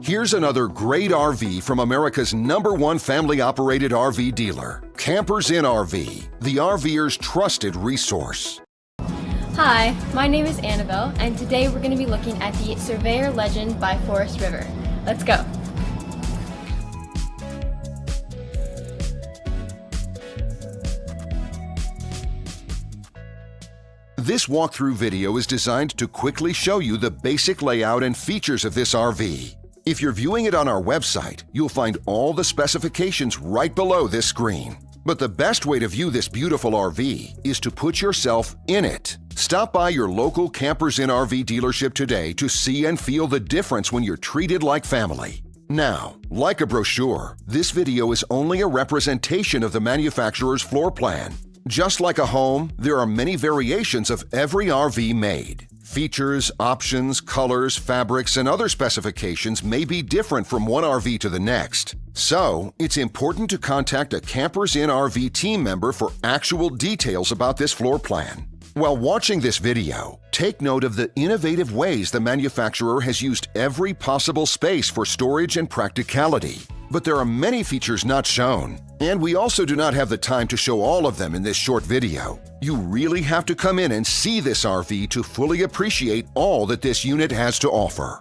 Here's another great RV from America's #1 family-operated RV dealer, Campers Inn RV, the RVer's trusted resource. Hi, my name is Annabelle, and today we're going to be looking at the Surveyor Legend by Forest River. Let's go! This walkthrough video is designed to quickly show you the basic layout and features of this RV. If you're viewing it on our website, you'll find all the specifications right below this screen. But the best way to view this beautiful RV is to put yourself in it. Stop by your local Campers Inn RV dealership today to see and feel the difference when you're treated like family. Now, like a brochure, this video is only a representation of the manufacturer's floor plan. Just like a home, there are many variations of every RV made. Features, options, colors, fabrics, and other specifications may be different from one RV to the next. So, it's important to contact a Campers Inn RV team member for actual details about this floor plan. While watching this video, take note of the innovative ways the manufacturer has used every possible space for storage and practicality. But there are many features not shown, and we also do not have the time to show all of them in this short video. You really have to come in and see this RV to fully appreciate all that this unit has to offer.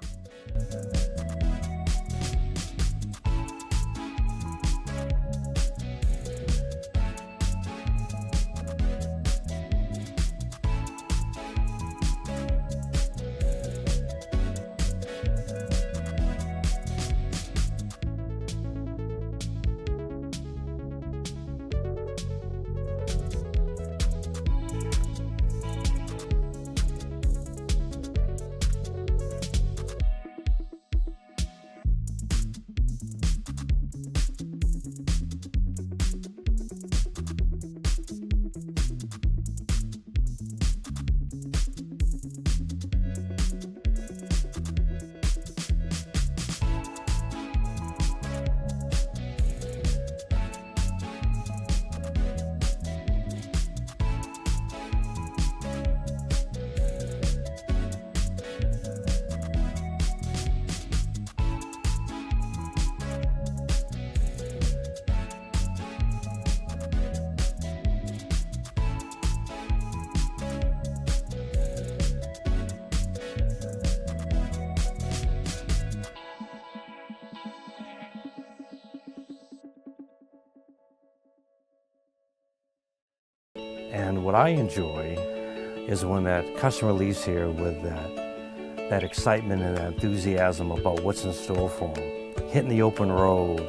And what I enjoy is when that customer leaves here with that excitement and that enthusiasm about what's in store for them. Hitting the open road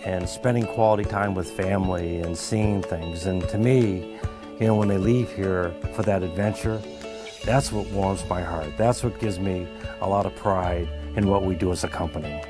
and spending quality time with family and seeing things. And to me, you know, when they leave here for that adventure, that's what warms my heart. That's what gives me a lot of pride in what we do as a company.